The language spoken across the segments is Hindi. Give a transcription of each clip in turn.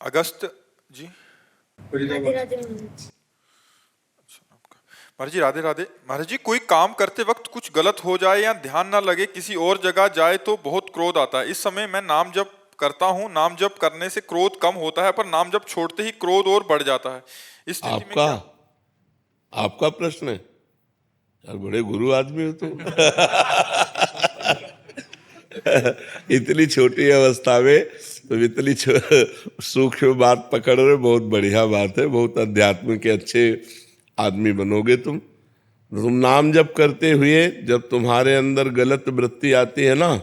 अगस्त जी। राधे राधे महाराज। महाराज जी राधे राधे। महाराज जी, कोई काम करते वक्त कुछ गलत हो जाए या ध्यान ना लगे, किसी और जगह जाए तो बहुत क्रोध आता है। इस समय मैं नाम जप करता हूँ। नाम जप करने से क्रोध कम होता है, पर नाम जप छोड़ते ही क्रोध और बढ़ जाता है। इस स्थिति में आपका क्या? आपका प्रश्न है यार, बड़े गुरु आदमी हो तुम। इतनी छोटी अवस्था में तुम इतनी सूक्ष्म बात पकड़ रहे हो, बहुत बढ़िया बात है। बहुत अध्यात्म के अच्छे आदमी बनोगे तुम। नाम जप करते हुए जब तुम्हारे अंदर गलत वृत्ति आती है ना,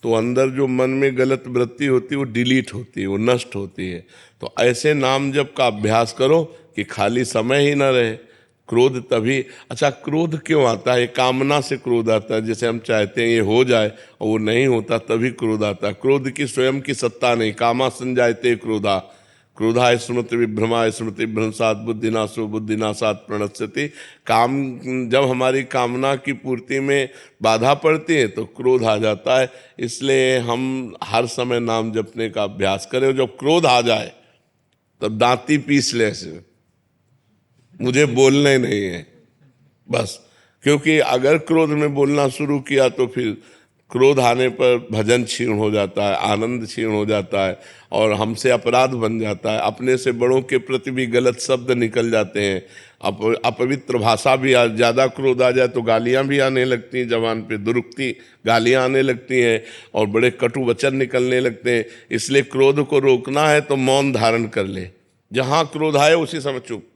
तो अंदर जो मन में गलत वृत्ति होती है वो डिलीट होती है, वो नष्ट होती है। तो ऐसे नाम जप का अभ्यास करो कि खाली समय ही ना रहे। क्रोध तभी, अच्छा क्रोध क्यों आता है? कामना से क्रोध आता है। जैसे हम चाहते हैं ये हो जाए और वो नहीं होता, तभी क्रोध आता है। क्रोध की स्वयं की सत्ता नहीं। कामा संजायते क्रोधा, क्रोधाय स्मृति विभ्रमाय स्मृति भ्रंशात बुद्धिनाशो बुद्धिनाशात प्रणश्यति। काम, जब हमारी कामना की पूर्ति में बाधा पड़ती है तो क्रोध आ जाता है। इसलिए हम हर समय नाम जपने का अभ्यास करें। जब क्रोध आ जाए तब दांती पीस ले, ऐसे मुझे बोलना ही नहीं है बस। क्योंकि अगर क्रोध में बोलना शुरू किया तो फिर क्रोध आने पर भजन क्षीण हो जाता है, आनंद क्षीण हो जाता है और हमसे अपराध बन जाता है। अपने से बड़ों के प्रति भी गलत शब्द निकल जाते हैं। अपवित्र भाषा भी, ज़्यादा क्रोध आ जाए तो गालियां भी आने लगती हैं, जबान पे दुरुक्ति गालियां आने लगती हैं और बड़े कटु वचन निकलने लगते हैं। इसलिए क्रोध को रोकना है तो मौन धारण कर ले। जहाँ क्रोध आए उसी समय चुप,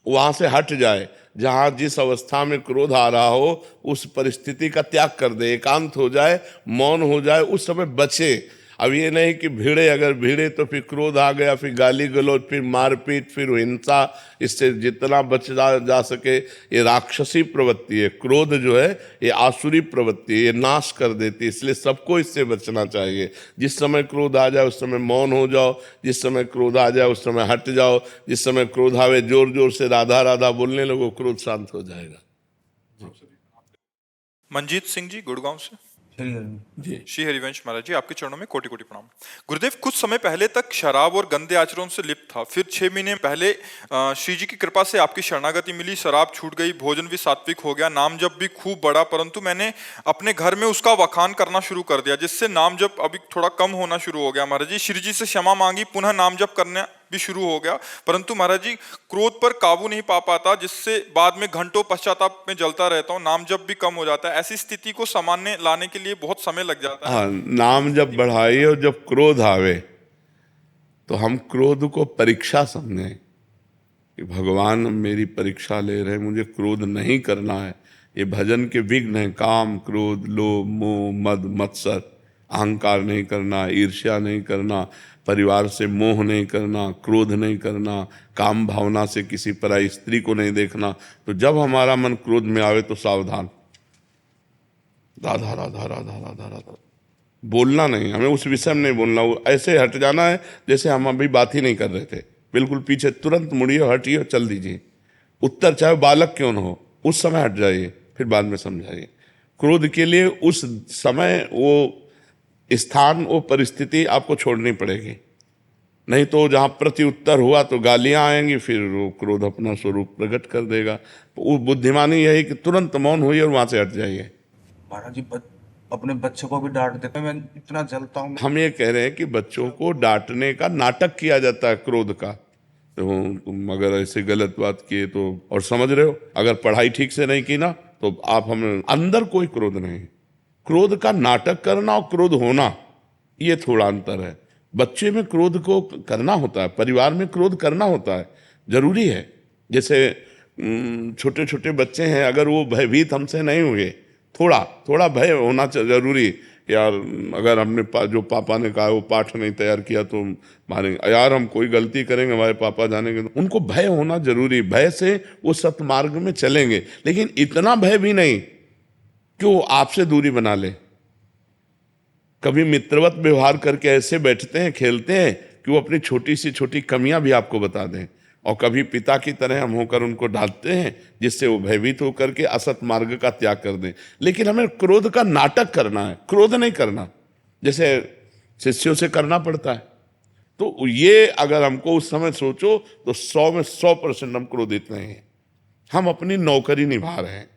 वहां से हट जाए। जहां जिस अवस्था में क्रोध आ रहा हो उस परिस्थिति का त्याग कर दे, एकांत हो जाए, मौन हो जाए, उस समय बचे। अब ये नहीं कि भिड़े, अगर भिड़े तो फिर क्रोध आ गया, फिर गाली गलौज, फिर मारपीट, फिर हिंसा। इससे जितना बचा जा सके। ये राक्षसी प्रवृत्ति है। क्रोध जो है ये आसुरी प्रवृत्ति है, ये नाश कर देती है। इसलिए सबको इससे बचना चाहिए। जिस समय क्रोध आ जाए उस समय मौन हो जाओ, जिस समय क्रोध आ जाए उस समय हट जाओ। जिस समय क्रोध आवे जोर जोर से राधा राधा बोलने लगो, क्रोध शांत हो जाएगा। मंजीत सिंह जी गुड़गांव से। जी श्री हरिवंश महाराज जी, आपके चरणों में कोटि कोटि प्रणाम। गुरुदेव, कुछ समय पहले तक शराब और गंदे आचरण से लिप्त था। फिर 6 महीने पहले श्री जी की कृपा से आपकी शरणागति मिली। शराब छूट गई, भोजन भी सात्विक हो गया, नाम जप भी खूब बढ़ा। परंतु मैंने अपने घर में उसका वखान करना शुरू कर दिया, जिससे नाम जप अभी थोड़ा कम होना शुरू हो गया। महाराज जी, श्री जी से क्षमा मांगी, पुनः नाम जप करना भी शुरू हो गया। परंतु महाराज जी, क्रोध पर काबू नहीं पा पाता, जिससे बाद में घंटों पश्चाताप में जलता रहता हूँ। नाम जप भी कम हो जाता है। ऐसी स्थिति को सामान्य लाने के लिए बहुत समय लग जाता है। हाँ, नाम जब बढ़ाइए और जब क्रोध आवे तो हम क्रोध को परीक्षा समझें कि भगवान मेरी परीक्षा ले रहे हैं, मुझे क्रोध नहीं करना है। ये भजन के विघ्न है। काम, क्रोध, लोभ, मोह, मद, मत्सर, अहंकार नहीं करना, ईर्ष्या नहीं करना, परिवार से मोह नहीं करना, क्रोध नहीं करना, काम भावना से किसी पराई स्त्री को नहीं देखना। तो जब हमारा मन क्रोध में आवे तो सावधान, राधा राधा राधा राधा राधा बोलना नहीं, हमें उस विषय में नहीं बोलना। वो ऐसे हट जाना है जैसे हम अभी बात ही नहीं कर रहे थे। बिल्कुल पीछे, तुरंत मुड़िए, हटिए, चल दीजिए। उत्तर चाहे बालक क्यों न हो, उस समय हट जाइए, फिर बाद में समझाइए। क्रोध के लिए उस समय वो स्थान, वो परिस्थिति आपको छोड़नी पड़ेगी। नहीं तो जहाँ प्रति उत्तर हुआ तो गालियाँ आएंगी, फिर वो क्रोध अपना स्वरूप प्रकट कर देगा। वो बुद्धिमानी यही कि तुरंत मौन हुई और वहाँ से हट जाइए। महाराज जी, अपने बच्चों को भी डांट देते हैं। मैं इतना जलता हूँ। हम ये कह रहे हैं कि बच्चों को डांटने का नाटक किया जाता है क्रोध का। तो तुम अगर ऐसे गलत बात किए तो, और समझ रहे हो, अगर पढ़ाई ठीक से नहीं की ना तो आप, हम अंदर कोई क्रोध नहीं। क्रोध का नाटक करना और क्रोध होना, ये थोड़ा अंतर है। बच्चे में क्रोध को करना होता है, परिवार में क्रोध करना होता है, जरूरी है। जैसे छोटे छोटे बच्चे हैं, अगर वो भयभीत हमसे नहीं हुए, थोड़ा थोड़ा भय होना जरूरी। यार अगर हमने जो पापा ने कहा वो पाठ नहीं तैयार किया तो मारेंगे, यार हम कोई गलती करेंगे हमारे पापा जानेंगे, तो उनको भय होना जरूरी। भय से वो सतमार्ग में चलेंगे। लेकिन इतना भय भी नहीं कि वो आपसे दूरी बना ले। कभी मित्रवत व्यवहार करके ऐसे बैठते हैं, खेलते हैं कि वो अपनी छोटी सी छोटी कमियां भी आपको बता दें। और कभी पिता की तरह हम होकर उनको डांटते हैं, जिससे वो भयभीत होकर के असत मार्ग का त्याग कर दें। लेकिन हमें क्रोध का नाटक करना है, क्रोध नहीं करना। जैसे शिष्यों से करना पड़ता है, तो ये अगर हमको उस समय सोचो तो 100 में 100% हम क्रोधित नहीं हैं। हम अपनी नौकरी निभा रहे हैं,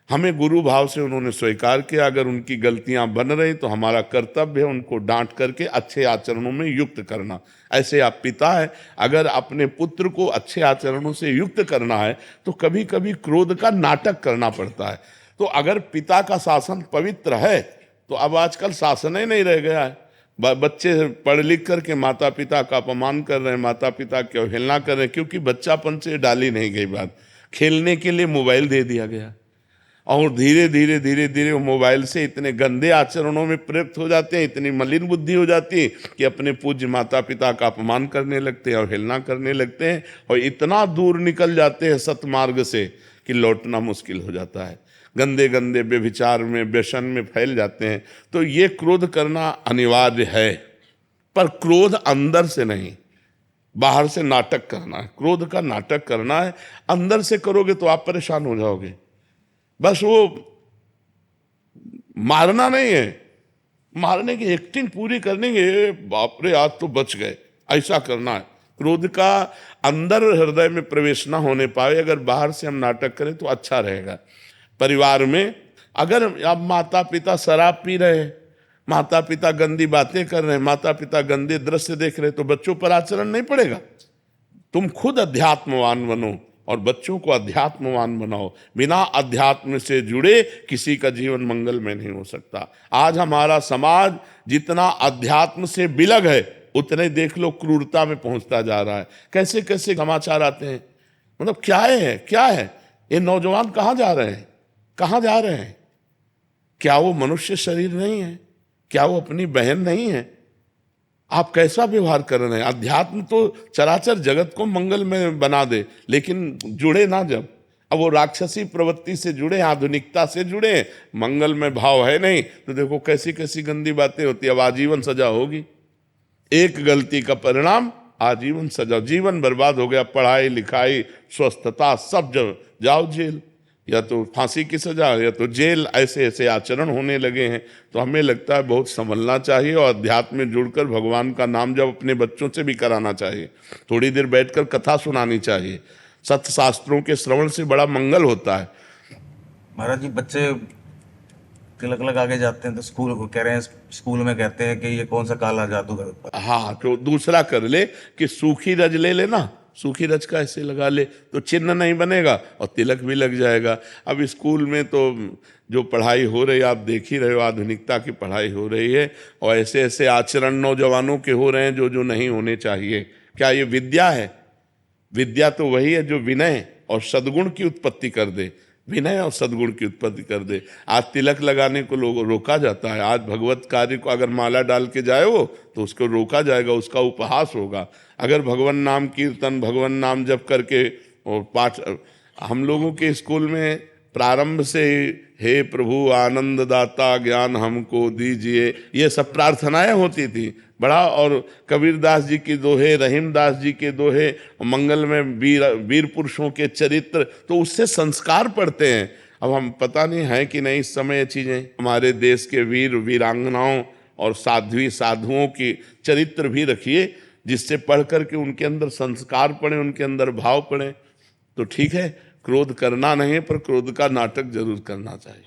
हमें गुरु भाव से उन्होंने स्वीकार किया। अगर उनकी गलतियां बन रही तो हमारा कर्तव्य है उनको डांट करके अच्छे आचरणों में युक्त करना। ऐसे आप पिता है, अगर अपने पुत्र को अच्छे आचरणों से युक्त करना है तो कभी कभी क्रोध का नाटक करना पड़ता है। तो अगर पिता का शासन पवित्र है तो अब आजकल शासन ही नहीं रह गया है। बच्चे पढ़ लिख करके माता पिता का अपमान कर रहे हैं, माता पिता की अवहेलना कर रहे हैं, क्योंकि बच्चापन से डाली नहीं गई बात। खेलने के लिए मोबाइल दे दिया गया और धीरे धीरे धीरे धीरे वो मोबाइल से इतने गंदे आचरणों में प्रयुक्त हो जाते हैं, इतनी मलिन बुद्धि हो जाती है कि अपने पूज्य माता पिता का अपमान करने लगते हैं, अवहेलना करने लगते हैं और इतना दूर निकल जाते हैं सतमार्ग से कि लौटना मुश्किल हो जाता है। गंदे गंदे व्यभिचार में, व्यसन में फैल जाते हैं। तो ये क्रोध करना अनिवार्य है, पर क्रोध अंदर से नहीं, बाहर से नाटक करना है। क्रोध का नाटक करना है, अंदर से करोगे तो आप परेशान हो जाओगे। बस वो मारना नहीं है, मारने की एक्टिंग पूरी करनी है, बाप रे आज तो बच गए, ऐसा करना है। क्रोध का अंदर हृदय में प्रवेश ना होने पाए, अगर बाहर से हम नाटक करें तो अच्छा रहेगा। परिवार में अगर अब माता पिता शराब पी रहे हैं, माता पिता गंदी बातें कर रहे हैं, माता पिता गंदे दृश्य देख रहे हैं, तो बच्चों पर आचरण नहीं पड़ेगा। तुम खुद अध्यात्मवान बनो और बच्चों को अध्यात्मवान बनाओ। बिना अध्यात्म से जुड़े किसी का जीवन मंगल में नहीं हो सकता। आज हमारा समाज जितना अध्यात्म से बिलग है उतने देख लो क्रूरता में पहुंचता जा रहा है। कैसे कैसे समाचार आते हैं, मतलब क्या है क्या है, ये नौजवान कहाँ जा रहे हैं, कहाँ जा रहे हैं? क्या वो मनुष्य शरीर नहीं है? क्या वो अपनी बहन नहीं है? आप कैसा व्यवहार कर रहे हैं? अध्यात्म तो चराचर जगत को मंगल में बना दे, लेकिन जुड़े ना जब, अब वो राक्षसी प्रवृत्ति से जुड़े, आधुनिकता से जुड़े, मंगल में भाव है नहीं, तो देखो कैसी कैसी गंदी बातें होती है। अब आजीवन सजा होगी, एक गलती का परिणाम आजीवन सजा, जीवन बर्बाद हो गया। पढ़ाई लिखाई स्वस्थता सब जाओ जेल, या तो फांसी की सजा या तो जेल। ऐसे ऐसे आचरण होने लगे हैं। तो हमें लगता है बहुत संभलना चाहिए और अध्यात्म में जुड़कर भगवान का नाम जब अपने बच्चों से भी कराना चाहिए। थोड़ी देर बैठकर कथा सुनानी चाहिए। सत्य शास्त्रों के श्रवण से बड़ा मंगल होता है। महाराज जी, बच्चे तिलक लगा के जाते हैं तो स्कूल को कह रहे हैं, स्कूल में कहते हैं कि ये कौन सा काला जादूगर। हाँ, तो दूसरा कर ले कि सूखी रज ले लेना, सूखी रज का ऐसे लगा ले तो चिन्ह नहीं बनेगा और तिलक भी लग जाएगा। अब स्कूल में तो जो पढ़ाई हो रही है आप देख ही रहे हो, आधुनिकता की पढ़ाई हो रही है और ऐसे ऐसे आचरण नौजवानों के हो रहे हैं जो जो नहीं होने चाहिए। क्या ये विद्या है? विद्या तो वही है जो विनय और सद्गुण की उत्पत्ति कर दे, विनय और सद्गुण की उत्पत्ति कर दे। आज तिलक लगाने को लोग रोका जाता है। आज भगवत कार्य को अगर माला डाल के जाए वो तो उसको रोका जाएगा, उसका उपहास होगा। अगर भगवान नाम कीर्तन, भगवान नाम जप करके और पाठ, हम लोगों के स्कूल में प्रारंभ से हे प्रभु आनंद दाता ज्ञान हमको दीजिए, ये सब प्रार्थनाएं होती थी बड़ा। और कबीरदास जी की दोहे, रहीमदास जी के दोहे, मंगल में वीर पुरुषों के चरित्र, तो उससे संस्कार पढ़ते हैं। अब हम पता नहीं है कि नहीं इस समय ये चीज़ें। हमारे देश के वीर वीरांगनाओं और साध्वी साधुओं की चरित्र भी रखिए, जिससे पढ़ करके उनके अंदर संस्कार पड़े, उनके अंदर भाव पड़े। तो ठीक है, क्रोध करना नहीं पर क्रोध का नाटक जरूर करना चाहिए।